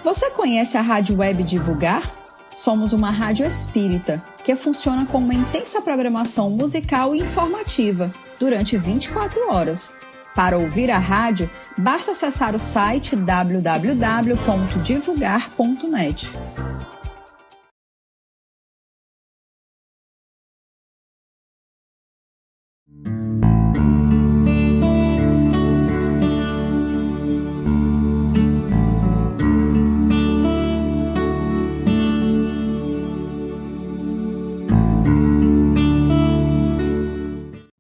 Você conhece a Rádio Web Divulgar? Somos uma rádio espírita que funciona com uma intensa programação musical e informativa durante 24 horas. Para ouvir a rádio, basta acessar o site www.divulgar.net.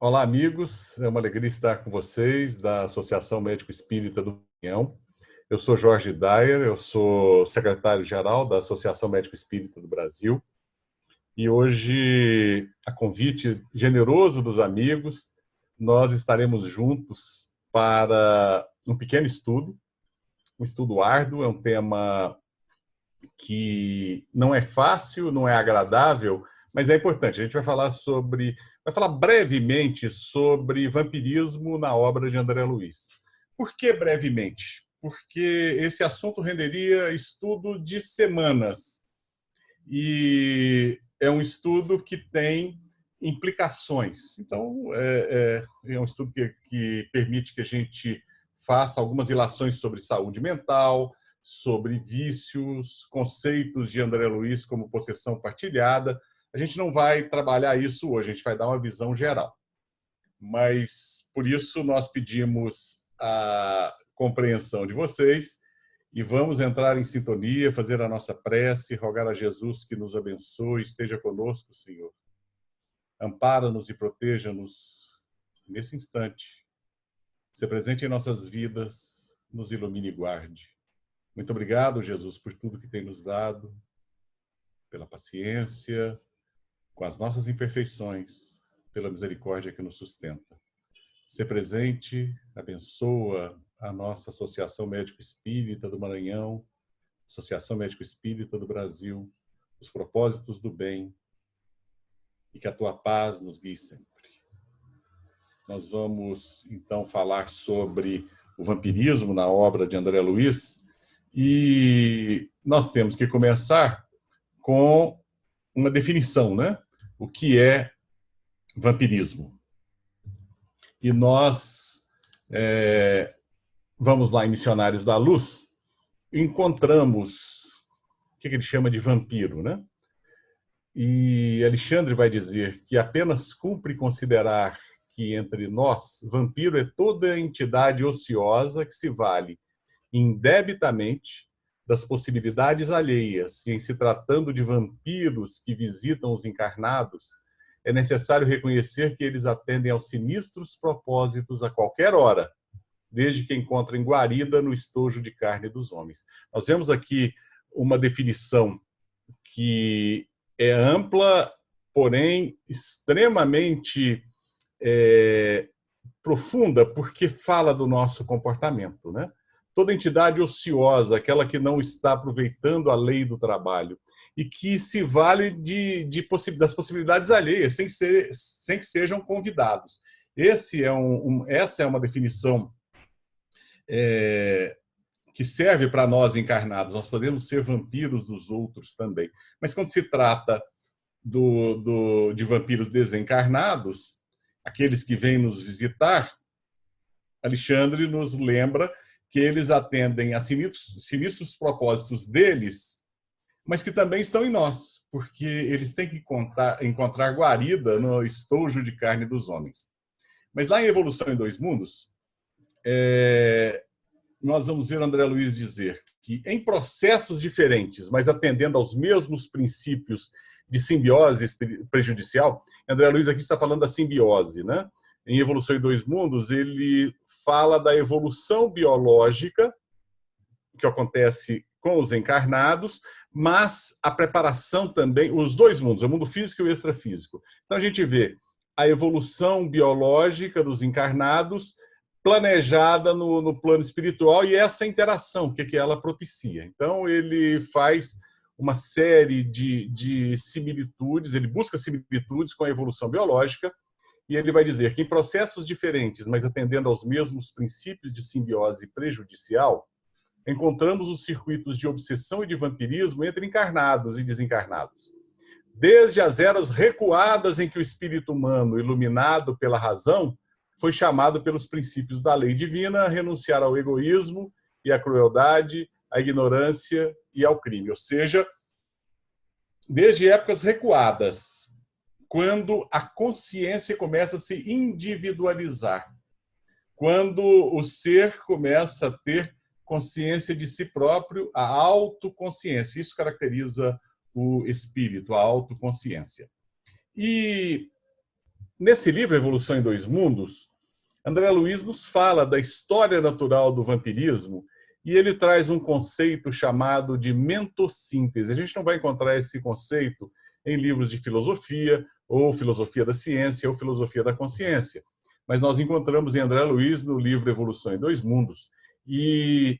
Olá, amigos. É uma alegria estar com vocês da Associação Médico Espírita do Maranhão. Eu sou Jorge Dyer, eu sou secretário-geral da Associação Médico Espírita do Brasil. E hoje, a convite generoso dos amigos, nós estaremos juntos para um pequeno estudo, um estudo árduo, é um tema que não é fácil, não é agradável, mas é importante. A gente vai falar brevemente sobre vampirismo na obra de André Luiz. Por que brevemente? Porque esse assunto renderia estudo de semanas. E é um estudo que tem implicações. Então, é um estudo que permite que a gente faça algumas ilações sobre saúde mental, sobre vícios, conceitos de André Luiz como possessão partilhada. A gente não vai trabalhar isso hoje, a gente vai dar uma visão geral. Mas, por isso, nós pedimos a compreensão de vocês e vamos entrar em sintonia, fazer a nossa prece, rogar a Jesus que nos abençoe, esteja conosco, Senhor. Ampara-nos e proteja-nos nesse instante. Se presente em nossas vidas, nos ilumine e guarde. Muito obrigado, Jesus, por tudo que tem nos dado, pela paciência, com as nossas imperfeições, pela misericórdia que nos sustenta. Se presente, abençoa a nossa Associação Médico Espírita do Maranhão, Associação Médico Espírita do Brasil, os propósitos do bem, e que a tua paz nos guie sempre. Nós vamos, então, falar sobre o vampirismo na obra de André Luiz, e nós temos que começar com uma definição, né? O que é vampirismo? E nós vamos lá em Missionários da Luz, encontramos o que ele chama de vampiro, né? E Alexandre vai dizer que apenas cumpre considerar que entre nós, vampiro é toda entidade ociosa que se vale indebitamente das possibilidades alheias, e em se tratando de vampiros que visitam os encarnados, é necessário reconhecer que eles atendem aos sinistros propósitos a qualquer hora, desde que encontrem guarida no estojo de carne dos homens. Nós vemos aqui uma definição que é ampla, porém extremamente profunda, porque fala do nosso comportamento, né? Toda entidade ociosa, aquela que não está aproveitando a lei do trabalho e que se vale das possibilidades alheias, sem que sejam convidados. Essa é uma definição que serve para nós encarnados. Nós podemos ser vampiros dos outros também. Mas quando se trata de vampiros desencarnados, aqueles que vêm nos visitar, Alexandre nos lembra que eles atendem a sinistros propósitos deles, mas que também estão em nós, porque eles têm que encontrar guarida no estojo de carne dos homens. Mas lá em Evolução em Dois Mundos, nós vamos ver André Luiz dizer que em processos diferentes, mas atendendo aos mesmos princípios de simbiose prejudicial, André Luiz aqui está falando da simbiose, né? Em Evolução em Dois Mundos, ele fala da evolução biológica que acontece com os encarnados, mas a preparação também, os dois mundos, o mundo físico e o extrafísico. Então a gente vê a evolução biológica dos encarnados planejada no plano espiritual e essa interação, o que ela propicia. Então ele faz uma série de similitudes, ele busca similitudes com a evolução biológica, e ele vai dizer que em processos diferentes, mas atendendo aos mesmos princípios de simbiose prejudicial, encontramos os circuitos de obsessão e de vampirismo entre encarnados e desencarnados. Desde as eras recuadas em que o espírito humano, iluminado pela razão, foi chamado pelos princípios da lei divina a renunciar ao egoísmo e à crueldade, à ignorância e ao crime. Ou seja, desde épocas recuadas, quando a consciência começa a se individualizar, quando o ser começa a ter consciência de si próprio, a autoconsciência. Isso caracteriza o espírito, a autoconsciência. E nesse livro, Evolução em Dois Mundos, André Luiz nos fala da história natural do vampirismo e ele traz um conceito chamado de mentossíntese. A gente não vai encontrar esse conceito em livros de filosofia, ou filosofia da ciência, ou filosofia da consciência. Mas nós encontramos em André Luiz no livro Evolução em Dois Mundos. E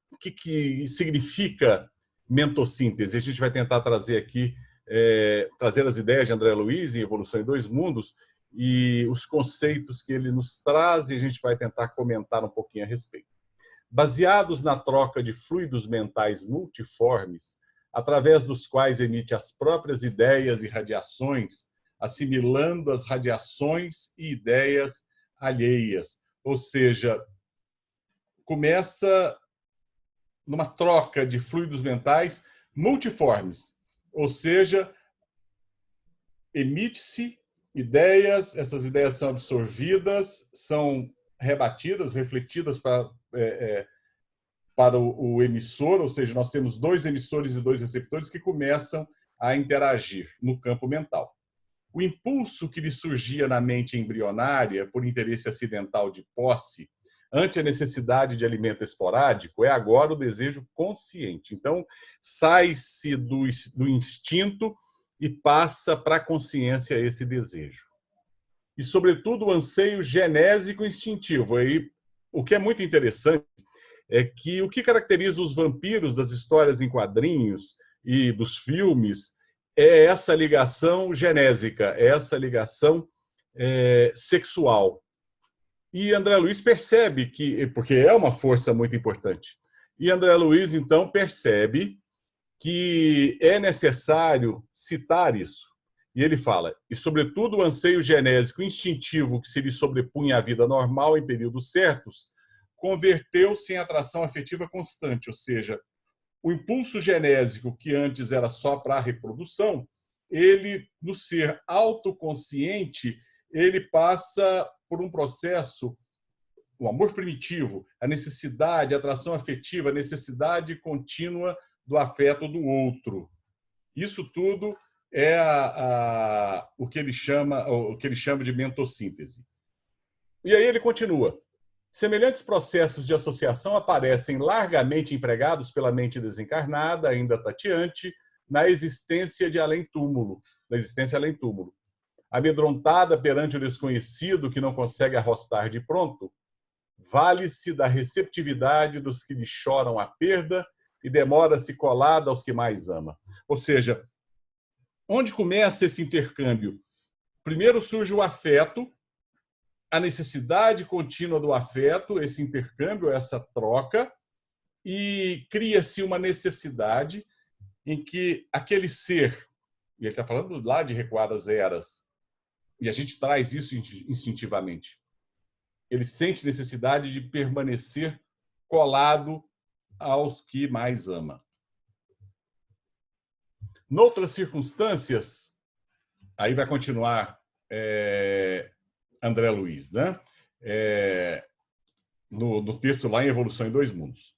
o que significa mentossíntese? A gente vai tentar trazer aqui, trazer as ideias de André Luiz em Evolução em Dois Mundos e os conceitos que ele nos traz, e a gente vai tentar comentar um pouquinho a respeito. Baseados na troca de fluidos mentais multiformes, através dos quais emite as próprias ideias e radiações, assimilando as radiações e ideias alheias. Ou seja, começa numa troca de fluidos mentais multiformes. Ou seja, emite-se ideias, essas ideias são absorvidas, são rebatidas, refletidas para o emissor, ou seja, nós temos dois emissores e dois receptores que começam a interagir no campo mental. O impulso que lhe surgia na mente embrionária por interesse acidental de posse, ante a necessidade de alimento esporádico, é agora o desejo consciente. Então, sai-se do instinto e passa para a consciência esse desejo. E, sobretudo, o anseio genésico instintivo. Aí, o que é muito interessante é que o que caracteriza os vampiros das histórias em quadrinhos e dos filmes é essa ligação genésica, essa ligação sexual. E André Luiz percebe que, porque é uma força muito importante, e André Luiz, então, percebe que é necessário citar isso. E ele fala, e sobretudo o anseio genésico instintivo que se lhe sobrepunha à vida normal em períodos certos, converteu-se em atração afetiva constante, ou seja, o impulso genésico que antes era só para a reprodução, ele, no ser autoconsciente, ele passa por um processo, o amor primitivo, a necessidade, a atração afetiva, a necessidade contínua do afeto do outro. Isso tudo é o que ele chama de mentossíntese. E aí ele continua. Semelhantes processos de associação aparecem largamente empregados pela mente desencarnada, ainda tateante, na existência de além-túmulo, Amedrontada perante o desconhecido que não consegue arrostar de pronto, vale-se da receptividade dos que lhe choram a perda e demora-se colada aos que mais ama. Ou seja, onde começa esse intercâmbio? Primeiro surge o afeto, a necessidade contínua do afeto, esse intercâmbio, essa troca, e cria-se uma necessidade em que aquele ser, e ele está falando lá de recuadas eras, e a gente traz isso instintivamente, ele sente necessidade de permanecer colado aos que mais ama. Noutras circunstâncias, aí vai continuar André Luiz, né? No texto lá em Evolução em Dois Mundos.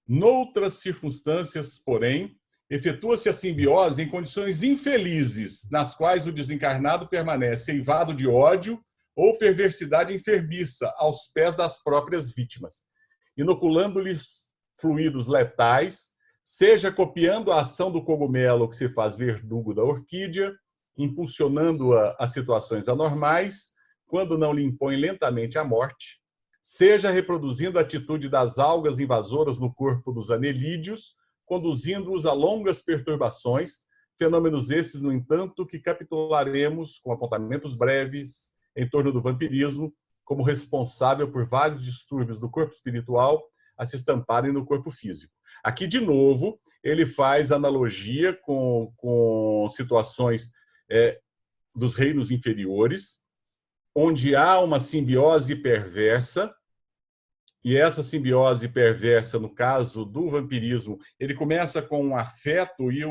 Noutras circunstâncias, porém, efetua-se a simbiose em condições infelizes, nas quais o desencarnado permanece eivado de ódio ou perversidade enfermiça aos pés das próprias vítimas, inoculando-lhes fluidos letais, seja copiando a ação do cogumelo que se faz verdugo da orquídea, impulsionando-a a situações anormais, quando não lhe impõe lentamente a morte, seja reproduzindo a atitude das algas invasoras no corpo dos anelídeos, conduzindo-os a longas perturbações, fenômenos esses, no entanto, que capitularemos com apontamentos breves em torno do vampirismo, como responsável por vários distúrbios do corpo espiritual, a se estamparem no corpo físico. Aqui, de novo, ele faz analogia com situações dos reinos inferiores, onde há uma simbiose perversa, e essa simbiose perversa, no caso do vampirismo, ele começa com um afeto, e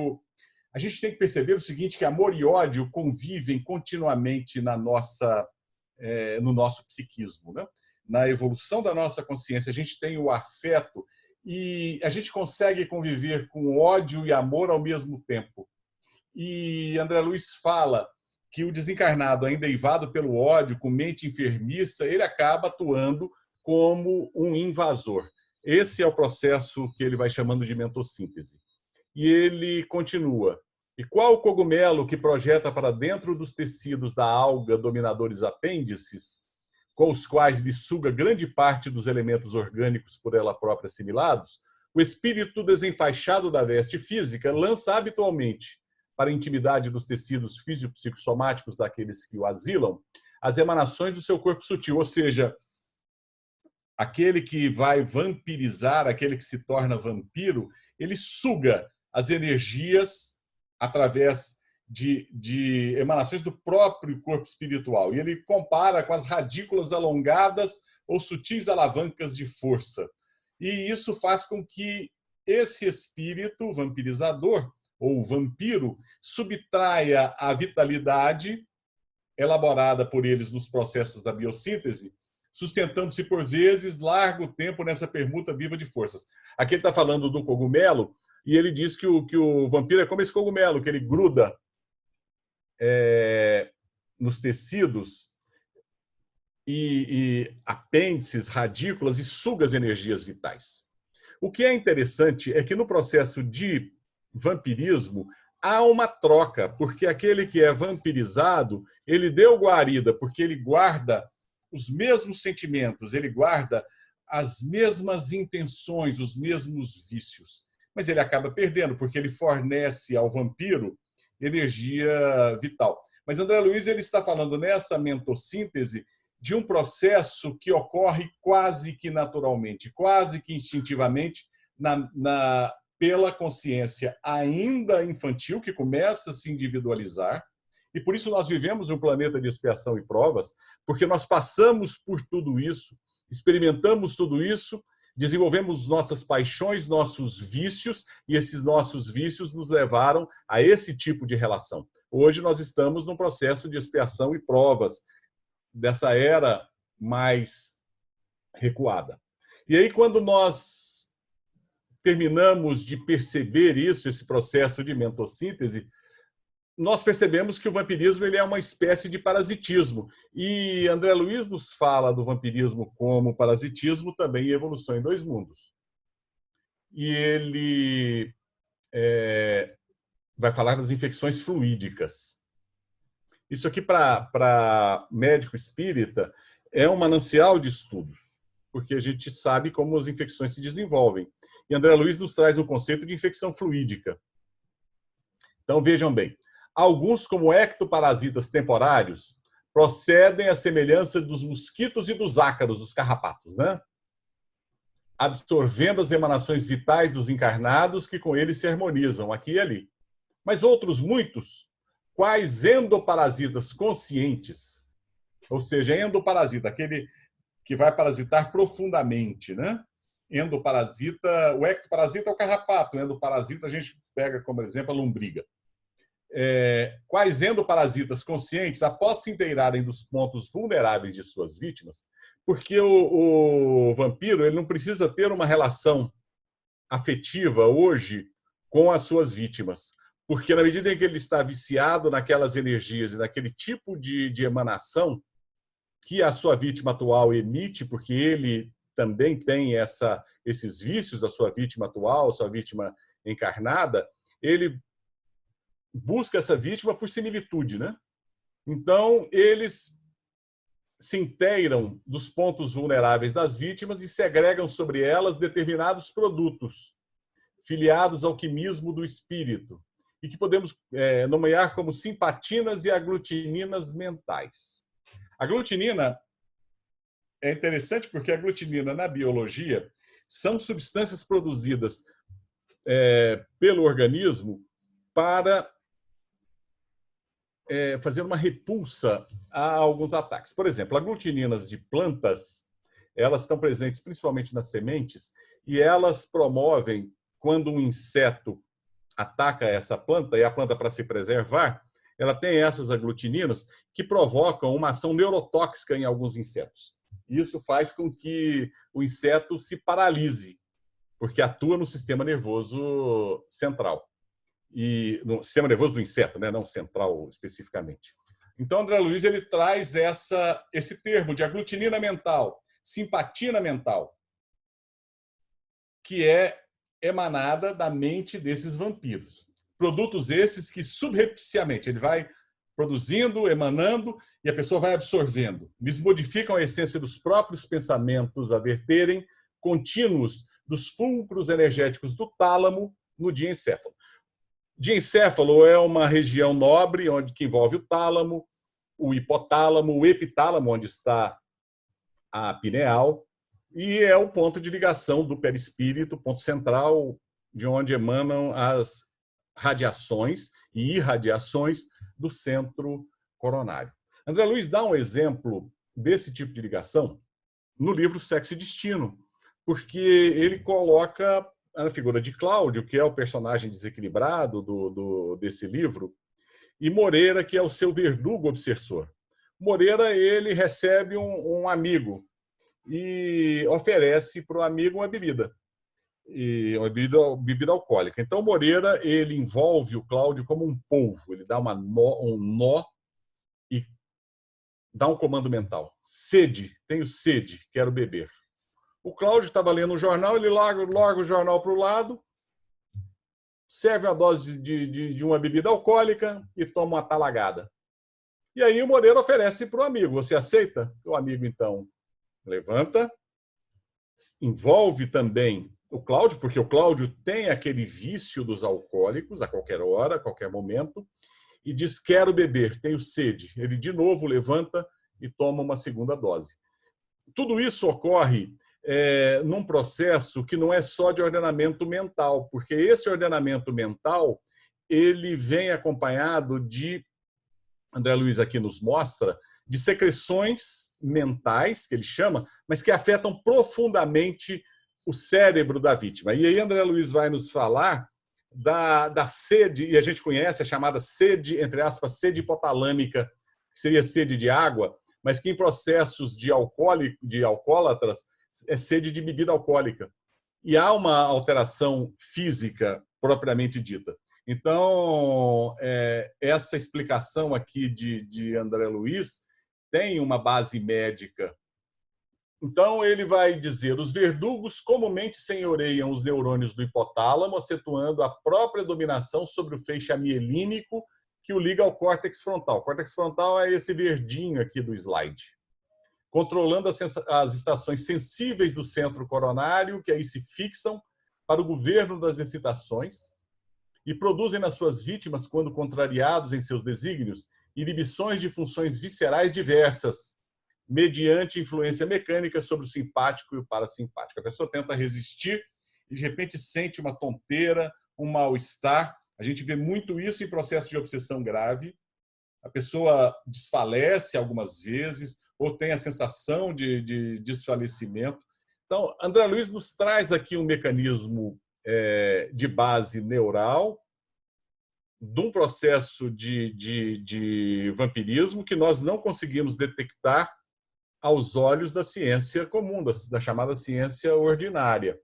a gente tem que perceber o seguinte, que amor e ódio convivem continuamente no nosso psiquismo, né? Na evolução da nossa consciência, a gente tem o afeto e a gente consegue conviver com ódio e amor ao mesmo tempo. E André Luiz fala que o desencarnado, ainda eivado pelo ódio, com mente enfermiça, ele acaba atuando como um invasor. Esse é o processo que ele vai chamando de mentossíntese. E ele continua. E qual o cogumelo que projeta para dentro dos tecidos da alga dominadores apêndices, com os quais lhe suga grande parte dos elementos orgânicos por ela própria assimilados, o espírito desenfaixado da veste física lança habitualmente para a intimidade dos tecidos físico-psicossomáticos daqueles que o asilam as emanações do seu corpo sutil, ou seja, aquele que vai vampirizar, aquele que se torna vampiro, ele suga as energias através de emanações do próprio corpo espiritual. E ele compara com as radículas alongadas ou sutis alavancas de força. E isso faz com que esse espírito vampirizador, ou vampiro, subtraia a vitalidade elaborada por eles nos processos da biossíntese, sustentando-se por vezes largo tempo nessa permuta viva de forças. Aqui ele está falando do cogumelo, e ele diz que o vampiro é como esse cogumelo, que ele gruda nos tecidos e apêndices, radículas, e suga as energias vitais. O que é interessante é que no processo de vampirismo há uma troca, porque aquele que é vampirizado, ele deu guarida, porque ele guarda os mesmos sentimentos, ele guarda as mesmas intenções, os mesmos vícios. Mas ele acaba perdendo, porque ele fornece ao vampiro energia vital. Mas André Luiz ele está falando nessa mentossíntese de um processo que ocorre quase que naturalmente, quase que instintivamente, pela consciência ainda infantil, que começa a se individualizar. E por isso nós vivemos um planeta de expiação e provas, porque nós passamos por tudo isso, experimentamos tudo isso, desenvolvemos nossas paixões, nossos vícios, e esses nossos vícios nos levaram a esse tipo de relação. Hoje nós estamos num processo de expiação e provas dessa era mais recuada. E aí, quando nós terminamos de perceber isso, esse processo de mentossíntese, nós percebemos que o vampirismo ele é uma espécie de parasitismo. E André Luiz nos fala do vampirismo como parasitismo também em Evolução em Dois Mundos. E ele vai falar das infecções fluídicas. Isso aqui, para médico espírita, é um manancial de estudos, porque a gente sabe como as infecções se desenvolvem. E André Luiz nos traz um conceito de infecção fluídica. Então, vejam bem. Alguns, como ectoparasitas temporários, procedem à semelhança dos mosquitos e dos ácaros, dos carrapatos, né? Absorvendo as emanações vitais dos encarnados que com eles se harmonizam, aqui e ali. Mas outros muitos, quais endoparasitas conscientes, ou seja, endoparasita, aquele que vai parasitar profundamente, né? Endoparasita, o ectoparasita é o carrapato, o endoparasita a gente pega como exemplo a lombriga. Quais endoparasitas conscientes, após se inteirarem dos pontos vulneráveis de suas vítimas, porque o vampiro ele não precisa ter uma relação afetiva hoje com as suas vítimas, porque na medida em que ele está viciado naquelas energias e naquele tipo de emanação que a sua vítima atual emite, porque ele também tem esses vícios, a sua vítima atual, a sua vítima encarnada, ele busca essa vítima por similitude, né? Então, eles se inteiram dos pontos vulneráveis das vítimas e segregam sobre elas determinados produtos filiados ao quimismo do espírito e que podemos nomear como simpatinas e aglutininas mentais. A glutinina é interessante porque a glutinina, na biologia, são substâncias produzidas pelo organismo para fazer uma repulsa a alguns ataques. Por exemplo, aglutininas de plantas, elas estão presentes principalmente nas sementes, e elas promovem, quando um inseto ataca essa planta, e a planta, para se preservar, ela tem essas aglutininas que provocam uma ação neurotóxica em alguns insetos. Isso faz com que o inseto se paralise, porque atua no sistema nervoso central. E no sistema nervoso do inseto, né? Não central especificamente. Então, André Luiz ele traz esse termo de aglutinina mental, simpatina mental, que é emanada da mente desses vampiros. Produtos esses que subrepticiamente ele vai produzindo, emanando, e a pessoa vai absorvendo. Eles modificam a essência dos próprios pensamentos a verterem contínuos dos fulcros energéticos do tálamo no diencéfalo. Diencéfalo é uma região nobre que envolve o tálamo, o hipotálamo, o epitálamo, onde está a pineal, e é o ponto de ligação do perispírito, ponto central, de onde emanam as radiações e irradiações do centro coronário. André Luiz dá um exemplo desse tipo de ligação no livro Sexo e Destino, porque ele coloca a figura de Cláudio, que é o personagem desequilibrado desse livro, e Moreira, que é o seu verdugo obsessor. Moreira ele recebe um amigo e oferece para o amigo uma bebida alcoólica. Então, Moreira ele envolve o Cláudio como um polvo, ele dá um nó e dá um comando mental. Sede, tenho sede, quero beber. O Cláudio estava lendo o jornal, ele larga o jornal para o lado, serve uma dose de uma bebida alcoólica e toma uma talagada. E aí o Moreira oferece para o amigo. Você aceita? O amigo, então, levanta, envolve também o Cláudio, porque o Cláudio tem aquele vício dos alcoólicos a qualquer hora, a qualquer momento, e diz, quero beber, tenho sede. Ele, de novo, levanta e toma uma segunda dose. Tudo isso ocorre num processo que não é só de ordenamento mental, porque esse ordenamento mental ele vem acompanhado de, André Luiz aqui nos mostra, de secreções mentais, que ele chama, mas que afetam profundamente o cérebro da vítima. E aí André Luiz vai nos falar da sede, e a gente conhece a chamada sede, entre aspas, sede hipotalâmica, que seria sede de água, mas que em processos de alcoólatras é sede de bebida alcoólica. E há uma alteração física propriamente dita. Então, essa explicação aqui de André Luiz tem uma base médica. Então, ele vai dizer, os verdugos comumente senhoreiam os neurônios do hipotálamo, acentuando a própria dominação sobre o feixe amielínico que o liga ao córtex frontal. O córtex frontal é esse verdinho aqui do slide. Controlando as estações sensíveis do centro coronário, que aí se fixam para o governo das excitações e produzem nas suas vítimas, quando contrariados em seus desígnios, inibições de funções viscerais diversas, mediante influência mecânica sobre o simpático e o parasimpático. A pessoa tenta resistir e, de repente, sente uma tonteira, um mal-estar. A gente vê muito isso em processo de obsessão grave. A pessoa desfalece algumas vezes, ou tem a sensação de desfalecimento. Então, André Luiz nos traz aqui um mecanismo de base neural, de um processo de vampirismo que nós não conseguimos detectar aos olhos da ciência comum, da chamada ciência ordinária.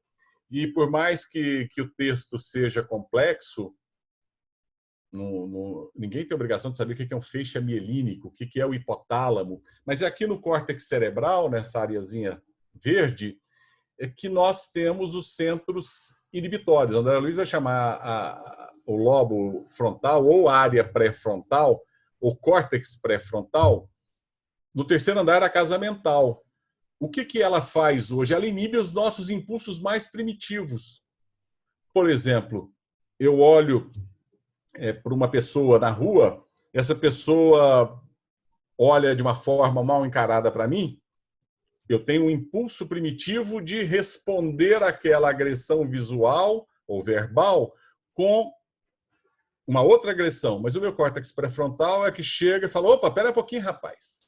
E por mais que o texto seja complexo, ninguém tem obrigação de saber o que é um feixe amielínico, o que é o hipotálamo, mas é aqui no córtex cerebral, nessa areazinha verde, é que nós temos os centros inibitórios. André Luiz vai chamar o lobo frontal ou área pré-frontal, ou córtex pré-frontal, no terceiro andar da casa mental. O que ela faz hoje? Ela inibe os nossos impulsos mais primitivos. Por exemplo, eu olho para uma pessoa na rua, essa pessoa olha de uma forma mal encarada para mim, eu tenho um impulso primitivo de responder àquela agressão visual ou verbal com uma outra agressão, mas o meu córtex pré-frontal é que chega e fala: opa, pera um pouquinho, rapaz.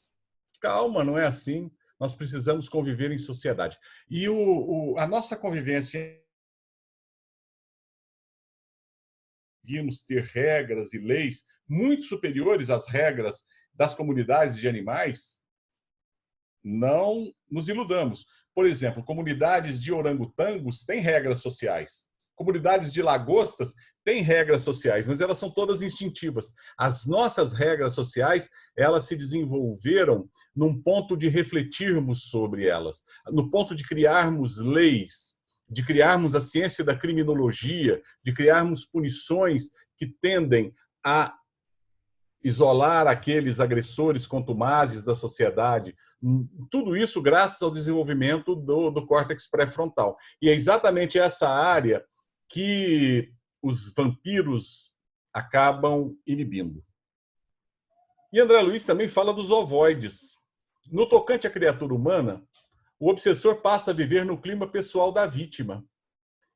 Calma, não é assim. Nós precisamos conviver em sociedade. E a nossa convivência, conseguimos ter regras e leis muito superiores às regras das comunidades de animais, não nos iludamos. Por exemplo, comunidades de orangotangos têm regras sociais. Comunidades de lagostas têm regras sociais, mas elas são todas instintivas. As nossas regras sociais, elas se desenvolveram num ponto de refletirmos sobre elas, no ponto de criarmos leis, de criarmos a ciência da criminologia, de criarmos punições que tendem a isolar aqueles agressores contumazes da sociedade. Tudo isso graças ao desenvolvimento do córtex pré-frontal. E é exatamente essa área que os vampiros acabam inibindo. E André Luiz também fala dos ovoides. No tocante à criatura humana, o obsessor passa a viver no clima pessoal da vítima,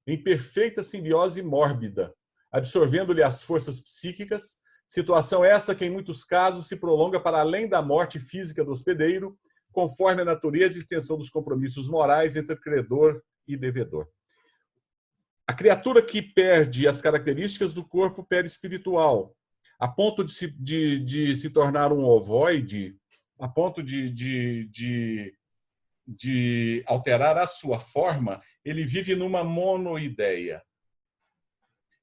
em perfeita simbiose mórbida, absorvendo-lhe as forças psíquicas, situação essa que, em muitos casos, se prolonga para além da morte física do hospedeiro, conforme a natureza e extensão dos compromissos morais entre credor e devedor. A criatura que perde as características do corpo perispiritual, a ponto de se tornar um ovoide, a ponto de alterar a sua forma, ele vive numa monoideia.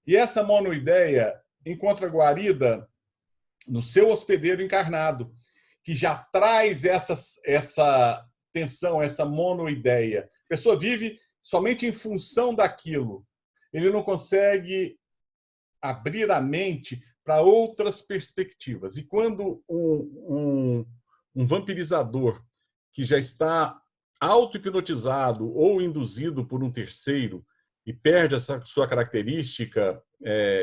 E essa monoideia encontra guarida no seu hospedeiro encarnado, que já traz essa tensão, essa monoideia. A pessoa vive somente em função daquilo. Ele não consegue abrir a mente para outras perspectivas. E quando um vampirizador que já está auto-hipnotizado ou induzido por um terceiro e perde essa sua característica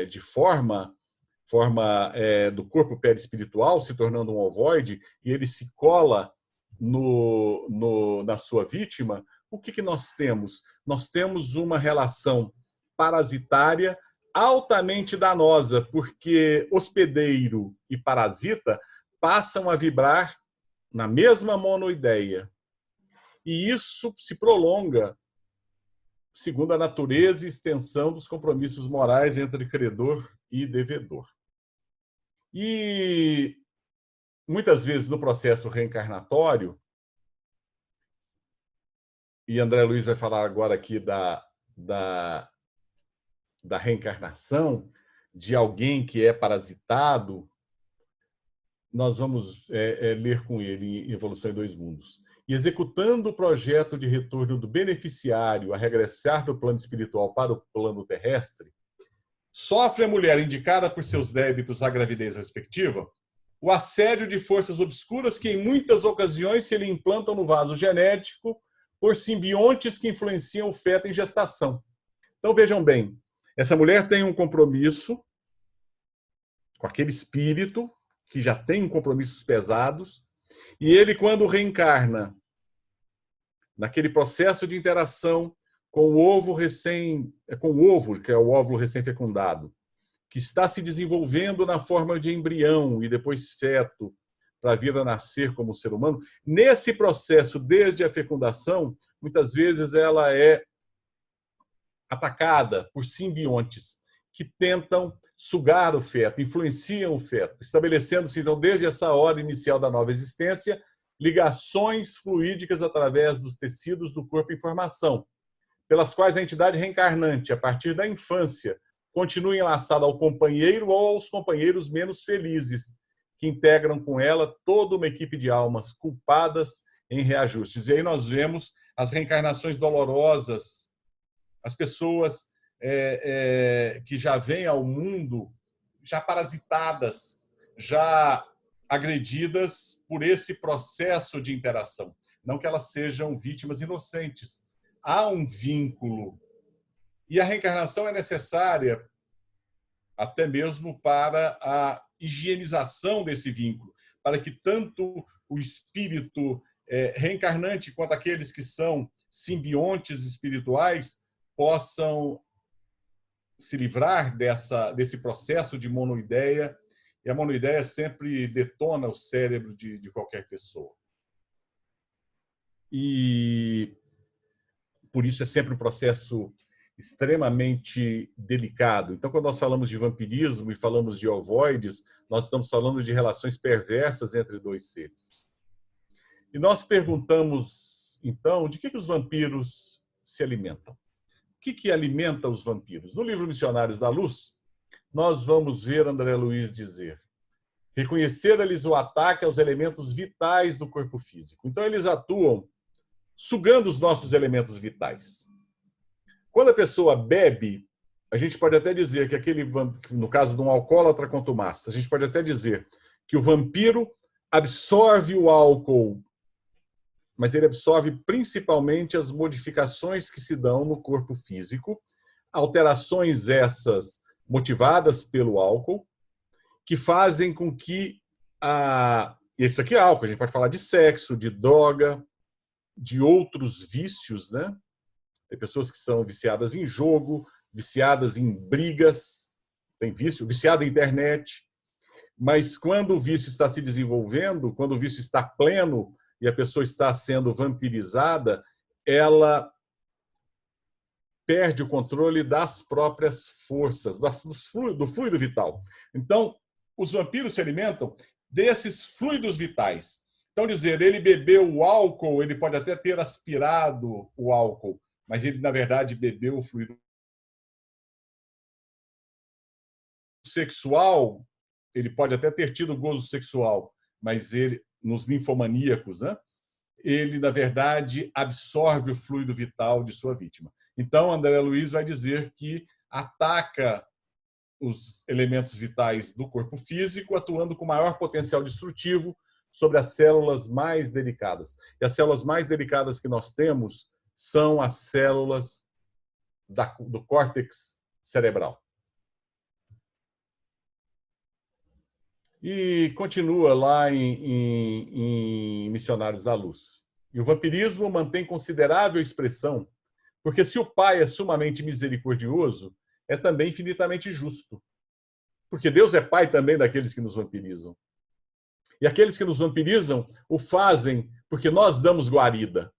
de forma do corpo perispiritual, se tornando um ovoide, e ele se cola na sua vítima, o que nós temos? Nós temos uma relação parasitária altamente danosa, porque hospedeiro e parasita passam a vibrar na mesma monoideia. E isso se prolonga segundo a natureza e extensão dos compromissos morais entre credor e devedor. E muitas vezes no processo reencarnatório, e André Luiz vai falar agora aqui da reencarnação de alguém que é parasitado, nós vamos ler com ele em Evolução em Dois Mundos. E executando o projeto de retorno do beneficiário a regressar do plano espiritual para o plano terrestre, sofre a mulher indicada por seus débitos à gravidez respectiva o assédio de forças obscuras que em muitas ocasiões se lhe implantam no vaso genético por simbiontes que influenciam o feto em gestação. Então vejam bem, essa mulher tem um compromisso com aquele espírito que já tem compromissos pesados, e ele, quando reencarna naquele processo de interação com o ovo que é o óvulo recém-fecundado, que está se desenvolvendo na forma de embrião e depois feto para vir a nascer como ser humano, nesse processo, desde a fecundação, muitas vezes ela é atacada por simbiontes que tentam sugar o feto, influenciam o feto, estabelecendo-se, então, desde essa hora inicial da nova existência, ligações fluídicas através dos tecidos do corpo em formação, pelas quais a entidade reencarnante, a partir da infância, continua enlaçada ao companheiro ou aos companheiros menos felizes, que integram com ela toda uma equipe de almas culpadas em reajustes. E aí nós vemos as reencarnações dolorosas, as pessoas que já vêm ao mundo já parasitadas, já agredidas por esse processo de interação. Não que elas sejam vítimas inocentes. Há um vínculo. E a reencarnação é necessária até mesmo para a higienização desse vínculo, para que tanto o espírito reencarnante quanto aqueles que são simbiontes espirituais possam se livrar desse processo de monoideia. E a monoideia sempre detona o cérebro de qualquer pessoa. E por isso é sempre um processo extremamente delicado. Então, quando nós falamos de vampirismo e falamos de ovoides, nós estamos falando de relações perversas entre dois seres. E nós perguntamos, então, de que os vampiros se alimentam? O que alimenta os vampiros? No livro Missionários da Luz, nós vamos ver André Luiz dizer: reconhecer-lhes o ataque aos elementos vitais do corpo físico. Então, eles atuam sugando os nossos elementos vitais. Quando a pessoa bebe, a gente pode até dizer que no caso de um alcoólatra contumaz, a gente pode até dizer que o vampiro absorve o álcool, mas ele absorve principalmente as modificações que se dão no corpo físico, alterações essas motivadas pelo álcool, que fazem com que isso aqui é álcool, a gente pode falar de sexo, de droga, de outros vícios, né? Tem pessoas que são viciadas em jogo, viciadas em brigas, tem vício, viciado em internet. Mas quando o vício está se desenvolvendo, quando o vício está pleno e a pessoa está sendo vampirizada, ela perde o controle das próprias forças, do fluido vital. Então, os vampiros se alimentam desses fluidos vitais. Então, dizer, ele bebeu o álcool, ele pode até ter aspirado o álcool, mas ele, na verdade, bebeu o fluido sexual. Ele pode até ter tido gozo sexual, mas ele, nos ninfomaníacos, né, ele, na verdade, absorve o fluido vital de sua vítima. Então, André Luiz vai dizer que ataca os elementos vitais do corpo físico, atuando com maior potencial destrutivo sobre as células mais delicadas. E as células mais delicadas que nós temos são as células do córtex cerebral. E continua lá em Missionários da Luz. E o vampirismo mantém considerável expressão, porque se o Pai é sumamente misericordioso, é também infinitamente justo. Porque Deus é Pai também daqueles que nos vampirizam. E aqueles que nos vampirizam o fazem porque nós damos guarida.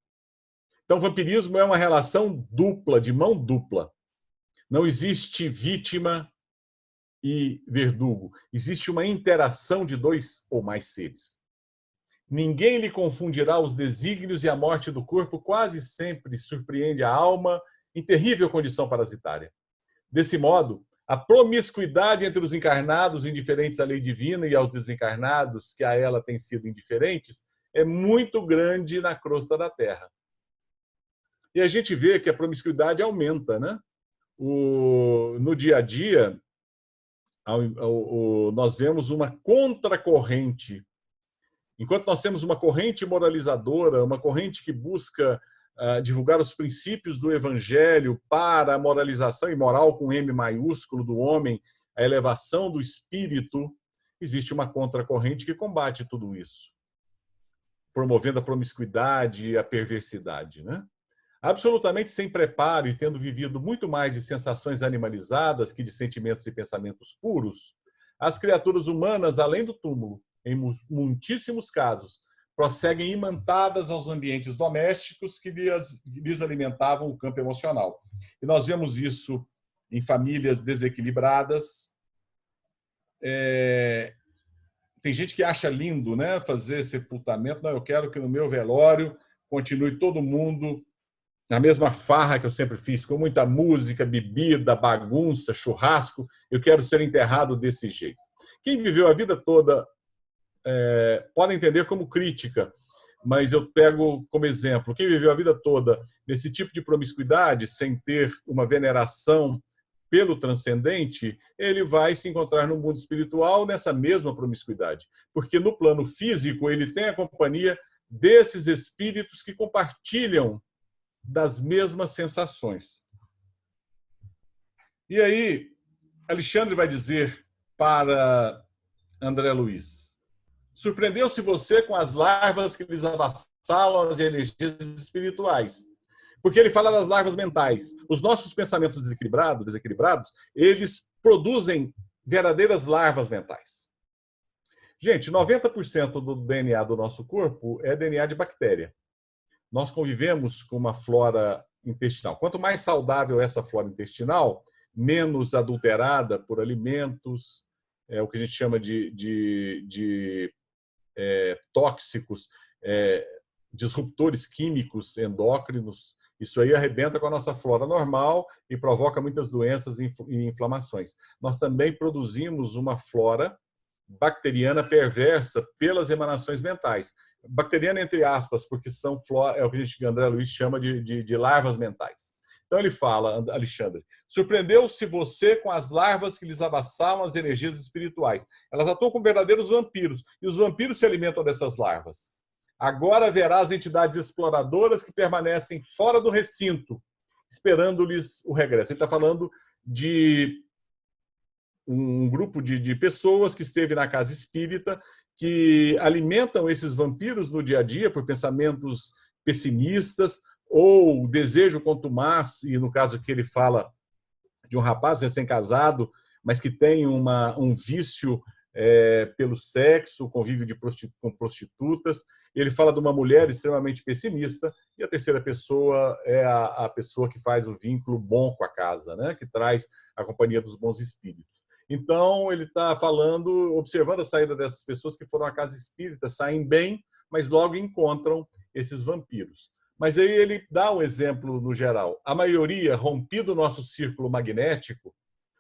Então, o vampirismo é uma relação dupla, de mão dupla. Não existe vítima e verdugo. Existe uma interação de dois ou mais seres. Ninguém lhe confundirá os desígnios e a morte do corpo quase sempre surpreende a alma em terrível condição parasitária. Desse modo, a promiscuidade entre os encarnados indiferentes à lei divina e aos desencarnados que a ela têm sido indiferentes é muito grande na crosta da Terra. E a gente vê que a promiscuidade aumenta, né? No dia a dia, nós vemos uma contracorrente. Enquanto nós temos uma corrente moralizadora, uma corrente que busca divulgar os princípios do Evangelho para a moralização e moral com M maiúsculo do homem, a elevação do espírito, existe uma contracorrente que combate tudo isso, promovendo a promiscuidade e a perversidade, né? Absolutamente sem preparo e tendo vivido muito mais de sensações animalizadas que de sentimentos e pensamentos puros, as criaturas humanas, além do túmulo, em muitíssimos casos, prosseguem imantadas aos ambientes domésticos que lhes alimentavam o campo emocional. E nós vemos isso em famílias desequilibradas. Tem gente que acha lindo, né, fazer sepultamento. Não, eu quero que no meu velório continue todo mundo na mesma farra que eu sempre fiz, com muita música, bebida, bagunça, churrasco. Eu quero ser enterrado desse jeito. Quem viveu a vida toda pode entender como crítica, mas eu pego como exemplo. Quem viveu a vida toda nesse tipo de promiscuidade, sem ter uma veneração pelo transcendente, ele vai se encontrar no mundo espiritual nessa mesma promiscuidade. Porque no plano físico ele tem a companhia desses espíritos que compartilham das mesmas sensações. E aí, Alexandre vai dizer para André Luiz: surpreendeu-se você com as larvas que lhes avassalam as energias espirituais. Porque ele fala das larvas mentais. Os nossos pensamentos desequilibrados, eles produzem verdadeiras larvas mentais. Gente, 90% do DNA do nosso corpo é DNA de bactéria. Nós convivemos com uma flora intestinal. Quanto mais saudável essa flora intestinal, menos adulterada por alimentos, o que a gente chama de tóxicos, disruptores químicos endócrinos. Isso aí arrebenta com a nossa flora normal e provoca muitas doenças e inflamações. Nós também produzimos uma flora bacteriana perversa pelas emanações mentais. Bacteriana, entre aspas, porque são flora, é o que a gente, André Luiz, chama de larvas mentais. Então ele fala, Alexandre, surpreendeu-se você com as larvas que lhes avassalam as energias espirituais. Elas atuam como verdadeiros vampiros, e os vampiros se alimentam dessas larvas. Agora verá as entidades exploradoras que permanecem fora do recinto, esperando-lhes o regresso. Ele está falando de um grupo de pessoas que esteve na casa espírita, que alimentam esses vampiros no dia a dia por pensamentos pessimistas ou desejo contumaz, e no caso que ele fala de um rapaz recém-casado, mas que tem um vício pelo sexo, convívio com prostitutas. Ele fala de uma mulher extremamente pessimista, e a terceira pessoa é a pessoa que faz o vínculo bom com a casa, né? Que traz a companhia dos bons espíritos. Então, ele está falando, observando a saída dessas pessoas que foram à casa espírita, saem bem, mas logo encontram esses vampiros. Mas aí ele dá um exemplo no geral. A maioria, rompido o nosso círculo magnético,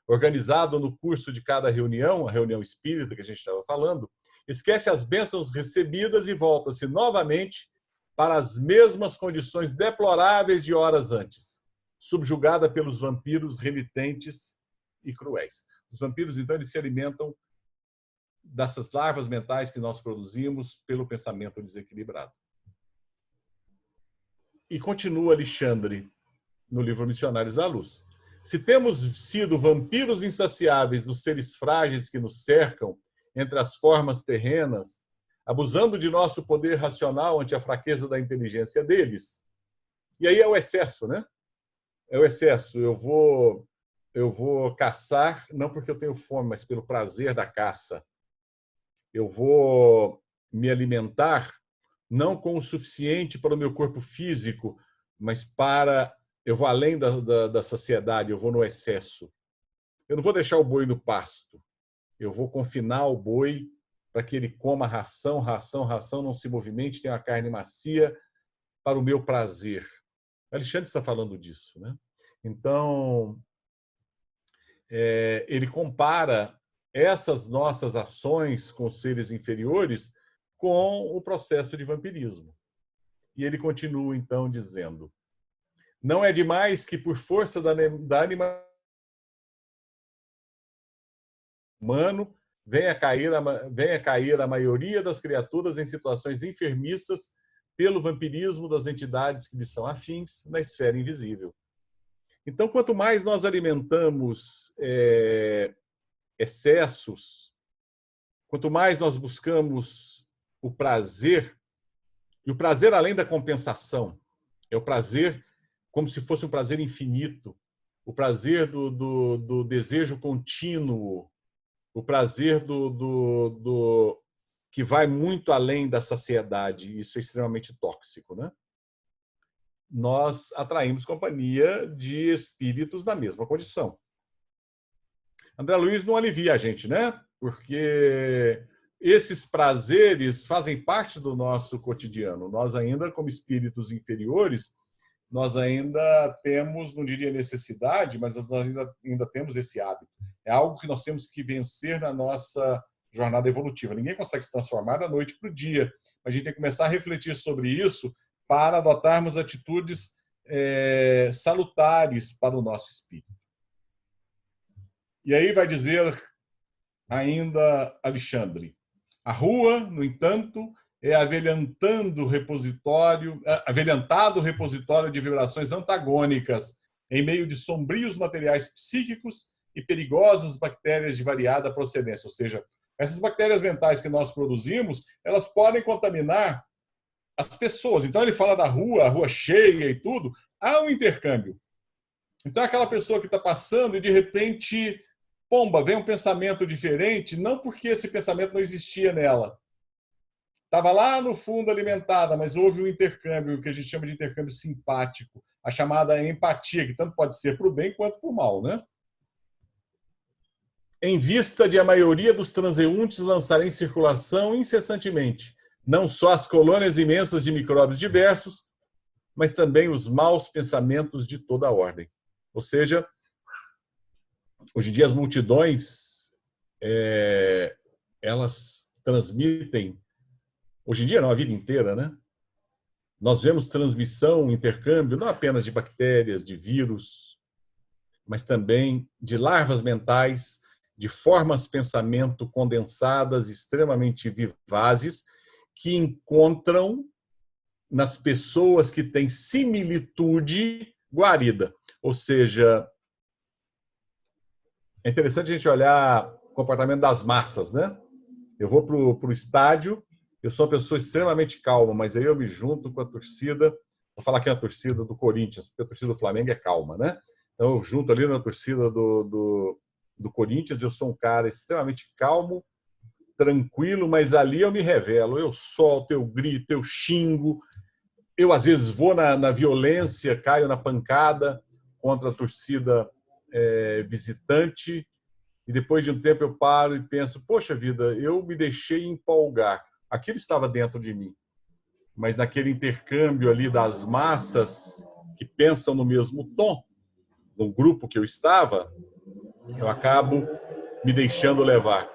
organizado no curso de cada reunião, a reunião espírita que a gente estava falando, esquece as bênçãos recebidas e volta-se novamente para as mesmas condições deploráveis de horas antes, subjugada pelos vampiros renitentes e cruéis. Os vampiros, então, eles se alimentam dessas larvas mentais que nós produzimos pelo pensamento desequilibrado. E continua Alexandre no livro Missionários da Luz. Se temos sido vampiros insaciáveis dos seres frágeis que nos cercam entre as formas terrenas, abusando de nosso poder racional ante a fraqueza da inteligência deles, e aí é o excesso, né? É o excesso. Eu vou caçar, não porque eu tenho fome, mas pelo prazer da caça. Eu vou me alimentar, não com o suficiente para o meu corpo físico, mas eu vou além da saciedade, eu vou no excesso. Eu não vou deixar o boi no pasto. Eu vou confinar o boi para que ele coma ração, não se movimente, tenha uma carne macia para o meu prazer. Alexandre está falando disso, né? Então, ele compara essas nossas ações com seres inferiores com o processo de vampirismo. E ele continua, então, dizendo: não é demais que, por força da anima humano, venha cair a maioria das criaturas em situações enfermiças pelo vampirismo das entidades que lhes são afins na esfera invisível. Então, quanto mais nós alimentamos excessos, quanto mais nós buscamos o prazer, e o prazer além da compensação, é o prazer como se fosse um prazer infinito, o prazer do desejo contínuo, o prazer que vai muito além da saciedade. Isso é extremamente tóxico, né? Nós atraímos companhia de espíritos na mesma condição. André Luiz não alivia a gente, né? Porque esses prazeres fazem parte do nosso cotidiano. Nós ainda, como espíritos inferiores, nós ainda temos, não diria necessidade, mas nós ainda temos esse hábito. É algo que nós temos que vencer na nossa jornada evolutiva. Ninguém consegue se transformar da noite para o dia. A gente tem que começar a refletir sobre isso para adotarmos atitudes salutares para o nosso espírito. E aí vai dizer ainda Alexandre: a rua, no entanto, é avelhantado repositório de vibrações antagônicas em meio de sombrios materiais psíquicos e perigosas bactérias de variada procedência. Ou seja, essas bactérias mentais que nós produzimos, elas podem contaminar as pessoas. Então, ele fala da rua, a rua cheia e tudo, há um intercâmbio. Então, aquela pessoa que está passando e, de repente, pomba, vem um pensamento diferente, não porque esse pensamento não existia nela. Estava lá no fundo alimentada, mas houve um intercâmbio, que a gente chama de intercâmbio simpático, a chamada empatia, que tanto pode ser para o bem quanto para o mal, né? Em vista de a maioria dos transeuntes lançarem em circulação incessantemente, não só as colônias imensas de micróbios diversos, mas também os maus pensamentos de toda a ordem. Ou seja, hoje em dia as multidões, elas transmitem, hoje em dia não, a vida inteira, né? Nós vemos transmissão, intercâmbio, não apenas de bactérias, de vírus, mas também de larvas mentais, de formas pensamento condensadas, extremamente vivazes, que encontram nas pessoas que têm similitude guarida. Ou seja, é interessante a gente olhar o comportamento das massas, né? Eu vou para o estádio, eu sou uma pessoa extremamente calma, mas aí eu me junto com a torcida, vou falar que é a torcida do Corinthians, porque a torcida do Flamengo é calma, né? Então eu junto ali na torcida do Corinthians, eu sou um cara extremamente calmo, tranquilo, mas ali eu me revelo, eu solto, eu grito, eu xingo, eu às vezes vou na violência, caio na pancada contra a torcida visitante, e depois de um tempo eu paro e penso, poxa vida, eu me deixei empolgar. Aquilo estava dentro de mim. Mas naquele intercâmbio ali das massas que pensam no mesmo tom, no grupo que eu estava, eu acabo me deixando levar.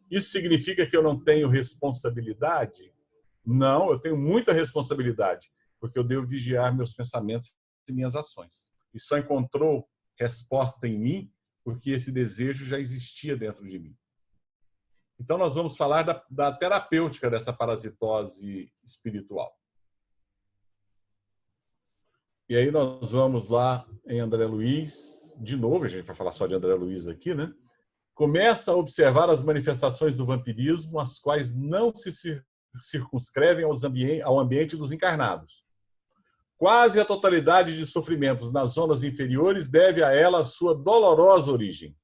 Isso significa que eu não tenho responsabilidade? Não, eu tenho muita responsabilidade, porque eu devo vigiar meus pensamentos e minhas ações. E só encontrou resposta em mim porque esse desejo já existia dentro de mim. Então, nós vamos falar da terapêutica dessa parasitose espiritual. E aí nós vamos lá em André Luiz, de novo, a gente vai falar só de André Luiz aqui, né? Começa a observar as manifestações do vampirismo, as quais não se circunscrevem ao ambiente dos encarnados. Quase a totalidade de sofrimentos nas zonas inferiores deve a ela a sua dolorosa origem.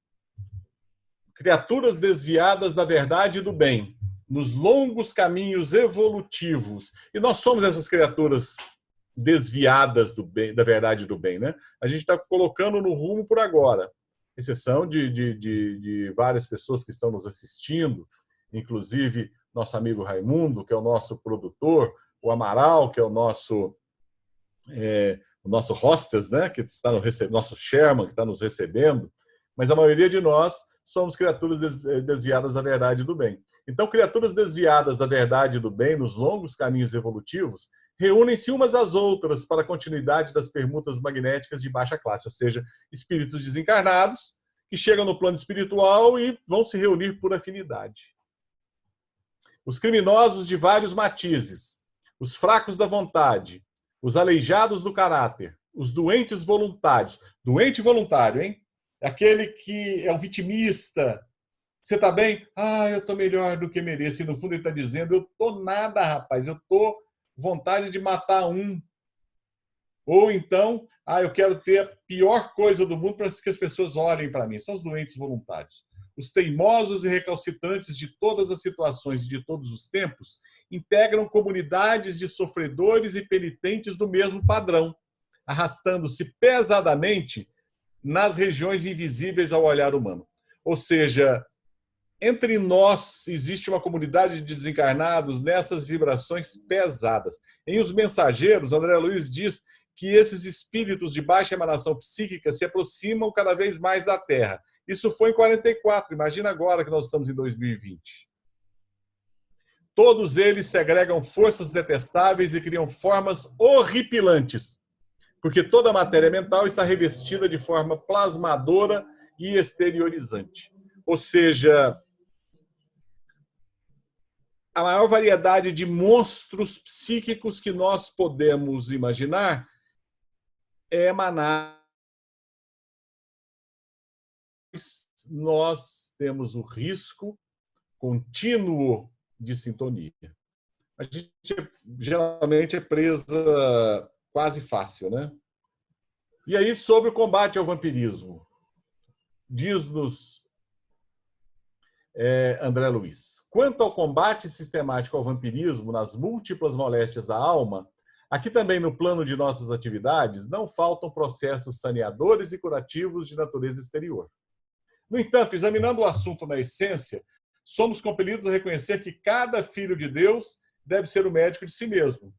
Criaturas desviadas da verdade e do bem, nos longos caminhos evolutivos. E nós somos essas criaturas desviadas do bem, da verdade e do bem, né? A gente está colocando no rumo por agora, exceção de várias pessoas que estão nos assistindo, inclusive nosso amigo Raimundo, que é o nosso produtor, o Amaral, que é o nosso hostess, né? Que está nosso Sherman, que está nos recebendo, mas a maioria de nós somos criaturas desviadas da verdade e do bem. Então, criaturas desviadas da verdade e do bem, nos longos caminhos evolutivos, reúnem-se umas às outras para a continuidade das permutas magnéticas de baixa classe, ou seja, espíritos desencarnados que chegam no plano espiritual e vão se reunir por afinidade. Os criminosos de vários matizes, os fracos da vontade, os aleijados do caráter, os doentes voluntários. Doente voluntário, hein? Aquele que é um vitimista. Você está bem? Ah, eu estou melhor do que mereço. E no fundo ele está dizendo, eu estou nada, rapaz. Eu estou vontade de matar um. Ou então, eu quero ter a pior coisa do mundo para que as pessoas olhem para mim. São os doentes voluntários. Os teimosos e recalcitrantes de todas as situações e de todos os tempos integram comunidades de sofredores e penitentes do mesmo padrão, arrastando-se pesadamente nas regiões invisíveis ao olhar humano. Ou seja, entre nós existe uma comunidade de desencarnados nessas vibrações pesadas. Em Os Mensageiros, André Luiz diz que esses espíritos de baixa emanação psíquica se aproximam cada vez mais da Terra. Isso foi em 44, imagina agora que nós estamos em 2020. Todos eles segregam forças detestáveis e criam formas horripilantes, porque toda a matéria mental está revestida de forma plasmadora e exteriorizante. Ou seja, a maior variedade de monstros psíquicos que nós podemos imaginar é emanar. Nós temos o risco contínuo de sintonia. A gente geralmente é presa quase fácil, né? E aí, sobre o combate ao vampirismo, diz-nos André Luiz: quanto ao combate sistemático ao vampirismo nas múltiplas moléstias da alma, aqui também no plano de nossas atividades não faltam processos saneadores e curativos de natureza exterior. No entanto, examinando o assunto na essência, somos compelidos a reconhecer que cada filho de Deus deve ser o médico de si mesmo.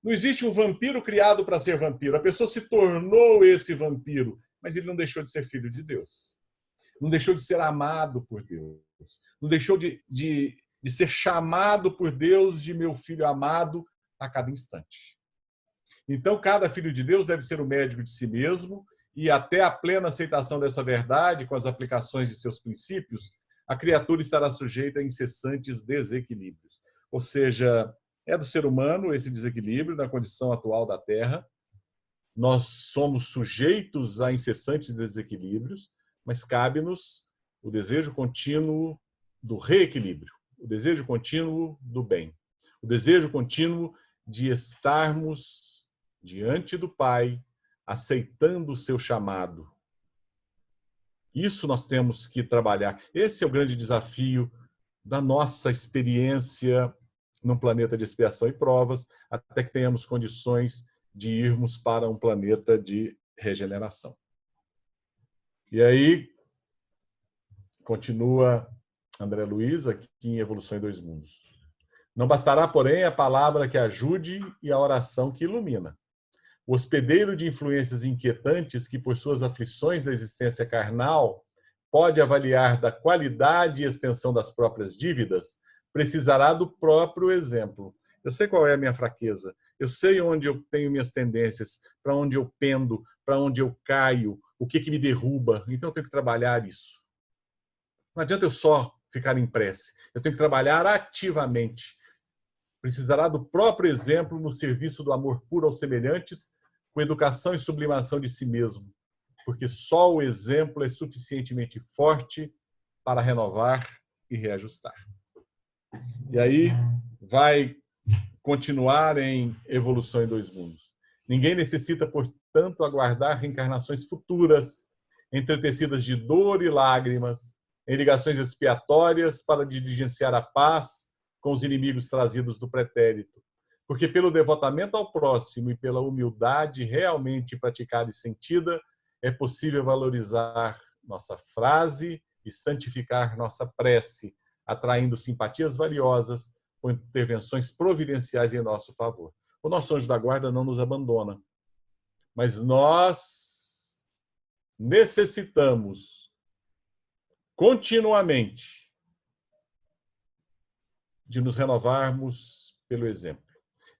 Não existe um vampiro criado para ser vampiro. A pessoa se tornou esse vampiro, mas ele não deixou de ser filho de Deus. Não deixou de ser amado por Deus. Não deixou de ser chamado por Deus de meu filho amado a cada instante. Então, cada filho de Deus deve ser o médico de si mesmo, e até a plena aceitação dessa verdade, com as aplicações de seus princípios, a criatura estará sujeita a incessantes desequilíbrios. Ou seja, é do ser humano esse desequilíbrio na condição atual da Terra. Nós somos sujeitos a incessantes desequilíbrios, mas cabe-nos o desejo contínuo do reequilíbrio, o desejo contínuo do bem, o desejo contínuo de estarmos diante do Pai, aceitando o seu chamado. Isso nós temos que trabalhar. Esse é o grande desafio da nossa experiência num planeta de expiação e provas, até que tenhamos condições de irmos para um planeta de regeneração. E aí, continua André Luiz, aqui em Evolução em Dois Mundos. Não bastará, porém, a palavra que ajude e a oração que ilumina. O hospedeiro de influências inquietantes que, por suas aflições da existência carnal, pode avaliar da qualidade e extensão das próprias dívidas, precisará do próprio exemplo. Eu sei qual é a minha fraqueza, eu sei onde eu tenho minhas tendências, para onde eu pendo, para onde eu caio, o que me derruba. Então eu tenho que trabalhar isso. Não adianta eu só ficar em prece, eu tenho que trabalhar ativamente. Precisará do próprio exemplo no serviço do amor puro aos semelhantes, com educação e sublimação de si mesmo, porque só o exemplo é suficientemente forte para renovar e reajustar. E aí vai continuar em Evolução em Dois Mundos. Ninguém necessita, portanto, aguardar reencarnações futuras, entretecidas de dor e lágrimas, em ligações expiatórias para diligenciar a paz com os inimigos trazidos do pretérito. Porque pelo devotamento ao próximo e pela humildade realmente praticada e sentida, é possível valorizar nossa frase e santificar nossa prece, atraindo simpatias valiosas com intervenções providenciais em nosso favor. O nosso anjo da guarda não nos abandona, mas nós necessitamos continuamente de nos renovarmos pelo exemplo,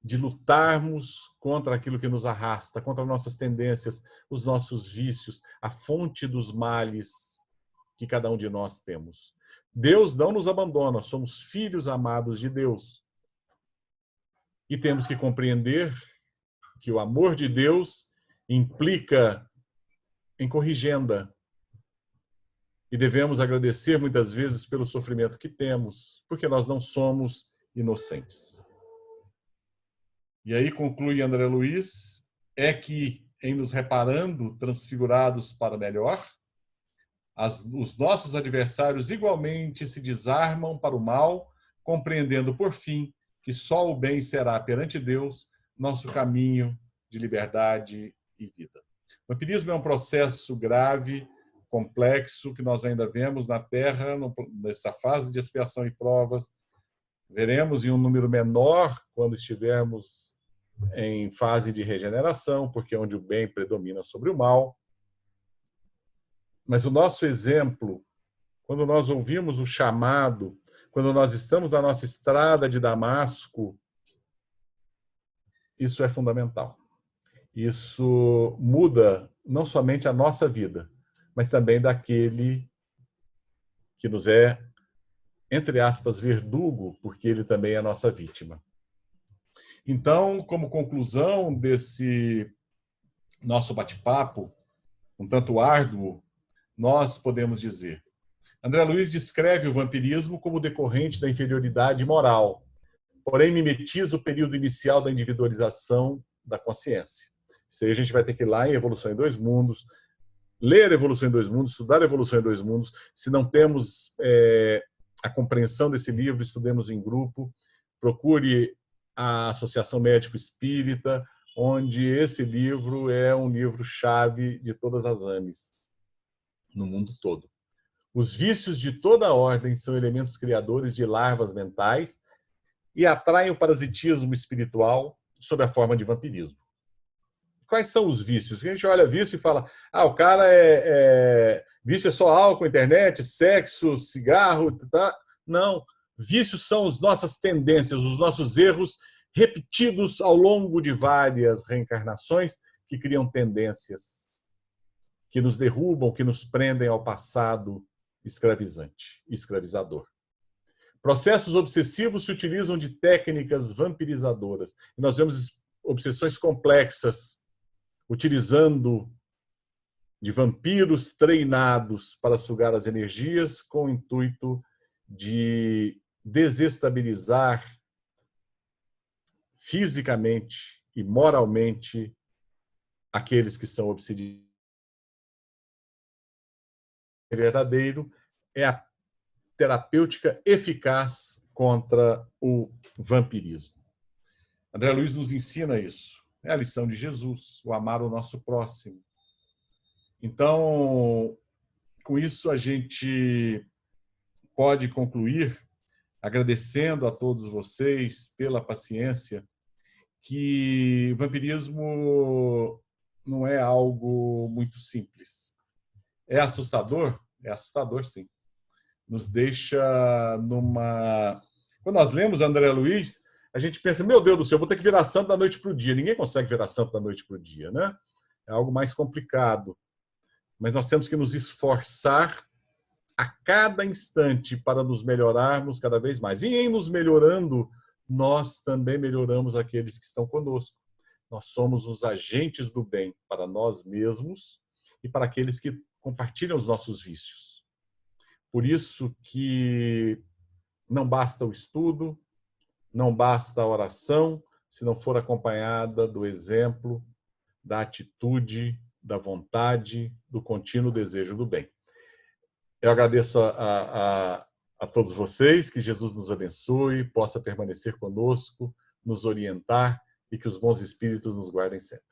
de lutarmos contra aquilo que nos arrasta, contra nossas tendências, os nossos vícios, a fonte dos males que cada um de nós temos. Deus não nos abandona, somos filhos amados de Deus. E temos que compreender que o amor de Deus implica em corrigenda. E devemos agradecer muitas vezes pelo sofrimento que temos, porque nós não somos inocentes. E aí conclui André Luiz, é que em nos reparando, transfigurados para melhor, os nossos adversários igualmente se desarmam para o mal, compreendendo por fim que só o bem será perante Deus nosso caminho de liberdade e vida. O vampirismo é um processo grave, complexo, que nós ainda vemos na Terra, nessa fase de expiação e provas. Veremos em um número menor quando estivermos em fase de regeneração, porque é onde o bem predomina sobre o mal. Mas o nosso exemplo, quando nós ouvimos o chamado, quando nós estamos na nossa estrada de Damasco, isso é fundamental. Isso muda não somente a nossa vida, mas também daquele que nos é, entre aspas, verdugo, porque ele também é a nossa vítima. Então, como conclusão desse nosso bate-papo, um tanto árduo, nós podemos dizer: André Luiz descreve o vampirismo como decorrente da inferioridade moral, porém mimetiza o período inicial da individualização da consciência. Isso aí a gente vai ter que ir lá em Evolução em Dois Mundos, ler Evolução em Dois Mundos, estudar Evolução em Dois Mundos. Se não temos a compreensão desse livro, estudemos em grupo, procure a Associação Médico Espírita, onde esse livro é um livro-chave de todas as AMEs no mundo todo. Os vícios de toda a ordem são elementos criadores de larvas mentais e atraem o parasitismo espiritual sob a forma de vampirismo. Quais são os vícios? A gente olha vício e fala, o cara vício é só álcool, internet, sexo, cigarro, tá? Não. Vícios são as nossas tendências, os nossos erros repetidos ao longo de várias reencarnações que criam tendências, que nos derrubam, que nos prendem ao passado escravizante, escravizador. Processos obsessivos se utilizam de técnicas vampirizadoras. E nós vemos obsessões complexas, utilizando de vampiros treinados para sugar as energias com o intuito de desestabilizar fisicamente e moralmente aqueles que são obsidiados. O verdadeiro é a terapêutica eficaz contra o vampirismo. André Luiz nos ensina isso. É a lição de Jesus, o amar o nosso próximo. Então, com isso a gente pode concluir agradecendo a todos vocês pela paciência, que vampirismo não é algo muito simples. É assustador? É assustador, sim. Nos deixa numa... Quando nós lemos André Luiz, a gente pensa, meu Deus do céu, eu vou ter que virar santo da noite para o dia. Ninguém consegue virar santo da noite para o dia, né? É algo mais complicado. Mas nós temos que nos esforçar a cada instante para nos melhorarmos cada vez mais. E em nos melhorando, nós também melhoramos aqueles que estão conosco. Nós somos os agentes do bem para nós mesmos e para aqueles que compartilham os nossos vícios. Por isso que não basta o estudo, não basta a oração, se não for acompanhada do exemplo, da atitude, da vontade, do contínuo desejo do bem. Eu agradeço a todos vocês, que Jesus nos abençoe, possa permanecer conosco, nos orientar e que os bons espíritos nos guardem sempre.